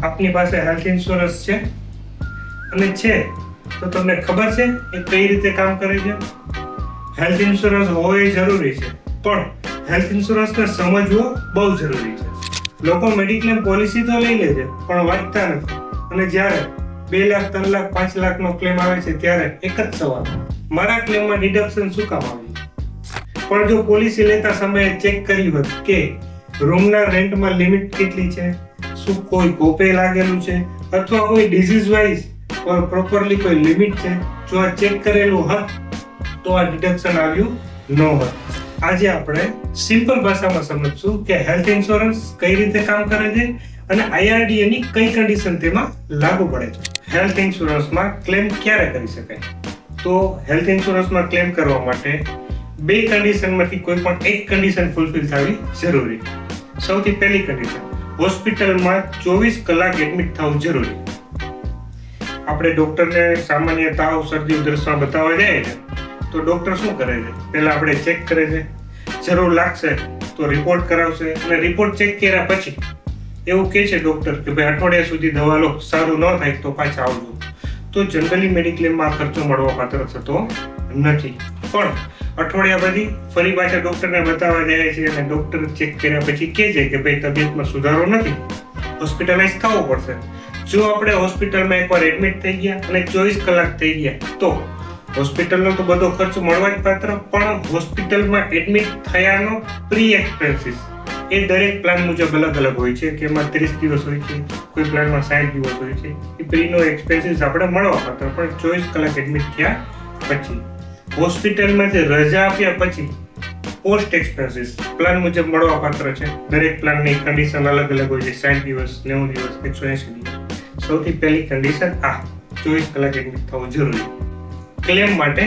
આપની પાસે health insurance છે અને છે તો તમને ખબર છે એ કઈ રીતે કામ કરે છે? હેલ્થ ઇન્સ્યોરન્સ હોવો એ જરૂરી છે, પણ હેલ્થ ઇન્સ્યોરન્સને સમજવો બહુ જરૂરી છે. લોકો મેડિક્લેમ પોલિસી તો લઈ લે છે પણ વાંચતા નથી, અને જ્યારે 2 લાખ 3 લાખ 5 લાખનો ક્લેમ આવે છે ત્યારે એક જ સવાલ, મારા ક્લેમમાં ડિડક્શન શું કામ આવ્યું? પણ જો પોલિસી લેતા સમયે ચેક કર્યું હોત કે રૂમના રેન્ટમાં લિમિટ કેટલી છે, શું કોઈ કોપે લાગેલું છે, અથવા કોઈ ડિઝીઝ વાઇઝ પ્રોપરલી કોઈ લિમિટ છે, જો આ ચેક કરેલું હોત તો આ ડિડક્શન આવ્યું ન હોત. આજે આપણે સિમ્પલ ભાષામાં સમજશું કે હેલ્થ ઇન્સ્યોરન્સ કઈ રીતે કામ કરે છે અને IRDA ની કઈ કન્ડિશન તેમાં લાગુ પડે છે. હેલ્થ ઇન્સ્યોરન્સમાં ક્લેમ ક્યારે કરી શકાય? તો હેલ્થ ઇન્સ્યોરન્સમાં ક્લેમ કરવા માટે 2 કન્ડિશનમાંથી કોઈ પણ એક કન્ડિશન ફૂલફિલ થવી જરૂરી. સૌથી પહેલી કન્ડિશન, હોસ્પિટલમાં 24 કલાક એડમિટ થવું જરૂરી. આપણે ડોક્ટરને સામાન્ય તાવ, શરદી, ઉધરસમાં બતાવવા જાય છે તો ડોક્ટર શું કરે છે? પહેલા આપણે ચેક કરે છે, જરૂર લાગશે તો રિપોર્ટ કરાવશે, અને રિપોર્ટ ચેક કર્યા પછી એવું કહે છે ડોક્ટર કે ભાઈ અઠવાડિયા સુધી દવા લો, સારું ન થાય તો પાછા આવજો. તો જનરલી મેડિક્લેમમાં ખર્ચો મળવા પાત્ર થતો નથી. પણ અઠવાડિયા પછી ફરી પાછા ડોક્ટરને બતાવવા જાય છે અને ડોક્ટર ચેક કર્યા પછી કહે છે કે ભાઈ તબિયતમાં સુધારો નથી, હોસ્પિટલાઇઝ થવું પડશે. જો આપણે હોસ્પિટલમાં એકવાર એડમિટ થઈ ગયા અને 24 કલાક થઈ ગયા તો હોસ્પિટલનો તો બધો ખર્ચ મળવા જ પાત્ર, પણ હોસ્પિટલમાં એડમિટ થયાનો પ્રી એક્સપેન્સીસ એ દરેક પ્લાન મુજબ અલગ અલગ હોય છે, કે એમાં 30 દિવસ હોય છે, કોઈ પ્લાનમાં 60 દિવસ હોય છે. એ પ્રીનો એક્સપેન્સીસ આપણે મળવા પાત્ર, પણ 24 કલાક એડમિટ થયા પછી હોસ્પિટલમાં જે રજા આપ્યા પછી પોસ્ટ એક્સપેન્સીસ પ્લાન મુજબ મળવા પાત્ર છે. દરેક પ્લાનની કન્ડિશન અલગ અલગ હોય છે, 60 દિવસ, 90 દિવસ, 180 દિવસ. સૌથી પહેલી કન્ડિશન આ 24 કલાક એડમિટ થવું જરૂરી. ક્લેમ માટે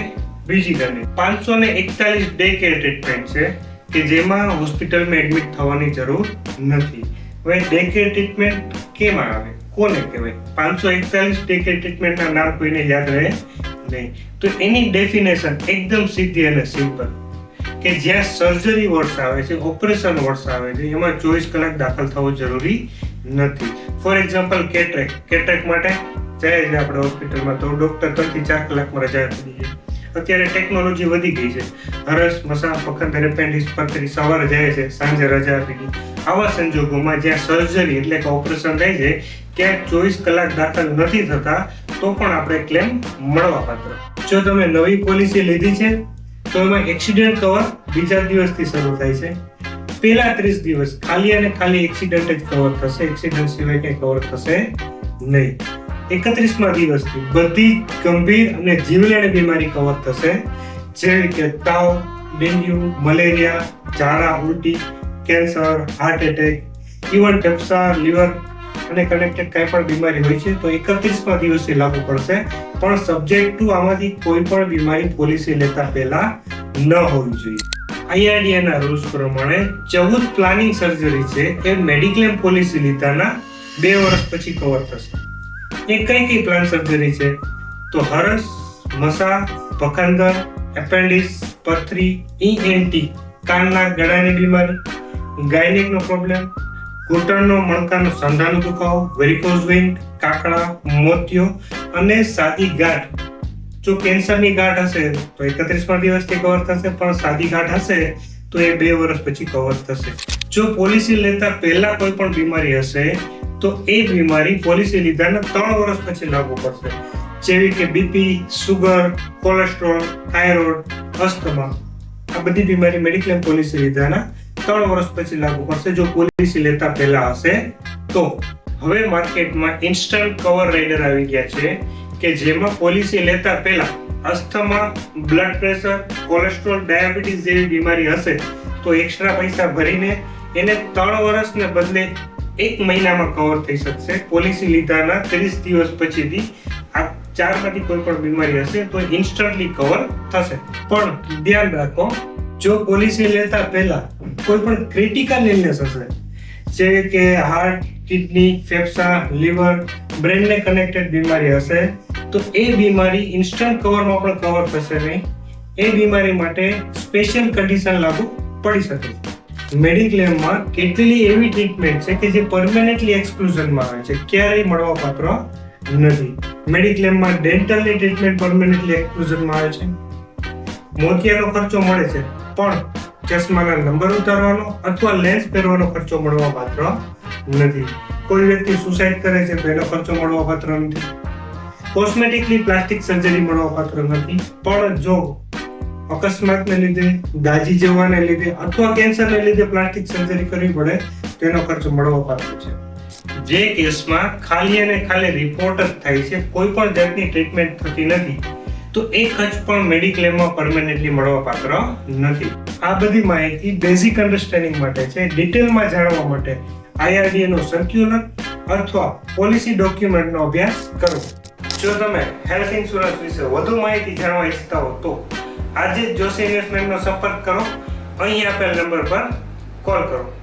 બીજી કન્ડિશન 541 ડે કેર ટ્રીટમેન્ટ છે કે જેમાં હોસ્પિટલમાં એડમિટ થવાની જરૂર નથી. હવે ડે કેર ટ્રીટમેન્ટ કેમ આવે, કોને કહેવાય? 541 ડે કેર ટ્રીટમેન્ટના નામ કોઈને યાદ રહે નહીં. તો એની ડેફિનેશન એકદમ સીધી અને સિમ્પલ, કે જ્યાં સર્જરી વોર્ડ્સ આવે છે, ઓપરેશન વોર્ડ્સ આવે છે, એમાં 24 કલાક દાખલ થવું જરૂરી નથી. ફોર એક્ઝામ્પલ કેટરેક્ટ માટે જાય છે આપણે હોસ્પિટલમાં તો ડોક્ટર 3 થી 4 કલાકમાં રજા આપી દે છે. અત્યારે ટેકનોલોજી વધી ગઈ છે, હરસ, મસા, પખંડ, એપેન્ડિક્સ, પથરી સવારે જાય છે, સાંજે રજા આપી દે. આવા સંજોગોમાં જ્યાં સર્જરી એટલે કે ઓપરેશન થાય છે ત્યાં 24 કલાક દાખલ નથી થતા તો પણ આપણે ક્લેમ મળવા પાત્ર. જો તમે નવી પોલિસી લીધી છે તો એમાં એક્સિડન્ટ કવર બીજા દિવસથી શરૂ થાય છે. પહેલા 30 દિવસ ખાલી અને ખાલી એક્સિડન્ટ જ કવર થશે, એક્સિડન્ટ સિવાય કંઈ કવર થશે નહીં. 31મા દિવસથી બધી ગંભીર અને જીવલેણ બીમારી કવર થશે, જેવી કે તાવ, ડેન્ગ્યુ, મલેરિયા, ઝાડા, ઉલટી, કેન્સર, હાર્ટ એટેક, ઇવન ફેફસા, લીવર અને કનેક્ટેડ કંઈ પણ બીમારી હોય છે તો 31મા દિવસથી લાગુ પડશે. પણ સબ્જેક્ટ ટુ આમાંથી કોઈ પણ બીમારી પોલિસી લેતા પહેલા ન હોવી જોઈએ. IRDA ના રૂલ્સ પ્રમાણે 14 પ્લાનિંગ સર્જરી છે એ મેડિક્લેમ પોલિસી લીધાના 2 વર્ષ પછી કવર થશે. એ કઈ પ્લાન સર્જરી છે? તો હરસ, મસા, પખંદર, એપેન્ડિક્સ, પથરી, ENT, કાનના ગળાની બીમારી, ગાયનેકનો પ્રોબ્લેમ, ઘૂંટણનો મણકાનો સાંધાનો દુખાવો, વેરિકોઝ વેઇન, કાકડા, મોતિયો અને સાદી ગાંઠ. જો કેન્સરની ગાંઠ હશે તો 31મા દિવસથી કવર થશે, પણ સાદી ગાંઠ હશે તો એ 2 વર્ષ પછી કવર થશે. જો પોલિસી લેતા પહેલા કોઈ પણ બીમારી હશે તો એ બીમારી પોલિસી લીધાના 3 વર્ષ પછી લાગુ પડશે, જેવી કે BP, sugar, cholesterol, thyroid, asthma. આ બધી બીમારી મેડિક્લેમ પોલિસી લીધાના 3 વર્ષ પછી લાગુ પડશે જો પોલિસી લેતા પહેલા હશે તો. હવે માર્કેટમાં ઇન્સ્ટન્ટ કવર રાઇડર આવી ગયા છે કે જેમાં પોલિસી લેતા પહેલા asthma, blood pressure, cholesterol, diabetes જેવી બીમારી હશે તો એક્સ્ટ્રા પૈસા ભરીને એને 3 વર્ષને બદલે 1 મહિનામાં કવર થઈ શકશે. પોલિસી લીધાના 30 દિવસ પછીથી આ 4માંથી કોઈ પણ બીમારી હશે તો ઇન્સ્ટન્ટલી કવર થશે. પણ ધ્યાન રાખો, જો પોલિસી લેતા પહેલા કોઈ પણ ક્રિટિકલ ઇલનેસ હશે, જેવી કે હાર્ટ, કિડની, ફેફસા, લીવર, બ્રેનને કનેક્ટેડ બીમારી હશે તો એ બીમારી ઇન્સ્ટન્ટ કવરમાં પણ કવર થશે નહીં. એ બીમારી માટે સ્પેશિયલ કન્ડિશન લાગુ પડી શકે છે. મેડિક્લેમમાં કેટલી એવી ટ્રીટમેન્ટ છે કે જે પરમેનન્ટલી એક્સક્લુઝનમાં આવે છે, ક્યારેય મળવાપાત્ર નથી. મેડિક્લેમમાં ડેન્ટલની ટ્રીટમેન્ટ પરમેનન્ટલી એક્સક્લુઝનમાં આવે છે. મોતિયાનો ખર્ચો મળે છે, પણ ચશ્માના નંબર ઉતારવાનો અથવા લેન્સ પહેરવાનો ખર્ચો મળવાપાત્ર નથી. કોઈ વ્યક્તિ સુસાઇડ કરે છે તો એનો ખર્ચો મળવાપાત્ર નથી. કોસ્મેટિકલી પ્લાસ્ટિક સર્જરી મળવાપાત્ર નથી, પણ જો અકસ્માતને લીધે, દાઝી જવાને લીધે અથવા કેન્સરને લીધે પ્લાસ્ટિક સર્જરી કરવી પડે તો એનો ખર્ચો મળવાપાત્ર છે. જે કેસમાં ખાલી અને ખાલી રિપોર્ટ જ થાય છે, કોઈ પણ જાતની ટ્રીટમેન્ટ થતી નથી, તો એ ખર્ચ પણ મેડિક્લેમમાં પરમેનન્ટલી મળવાપાત્ર નથી. આ બધી માહિતી બેઝિક અન્ડરસ્ટેન્ડિંગ માટે છે. ડિટેલમાં જાણવા માટે IRDA નો સર્ક્યુલર અથવા પોલિસી ડોક્યુમેન્ટનો અભ્યાસ કરો. જો તમે હેલ્થ ઇન્સ્યોરન્સ વિશે વધુ માહિતી જાણવા ઈચ્છતા હો તો આજે જ જોશી ઇન્વેસ્ટમેન્ટનો સંપર્ક કરો. અહીં આપેલ નંબર પર કોલ કરો.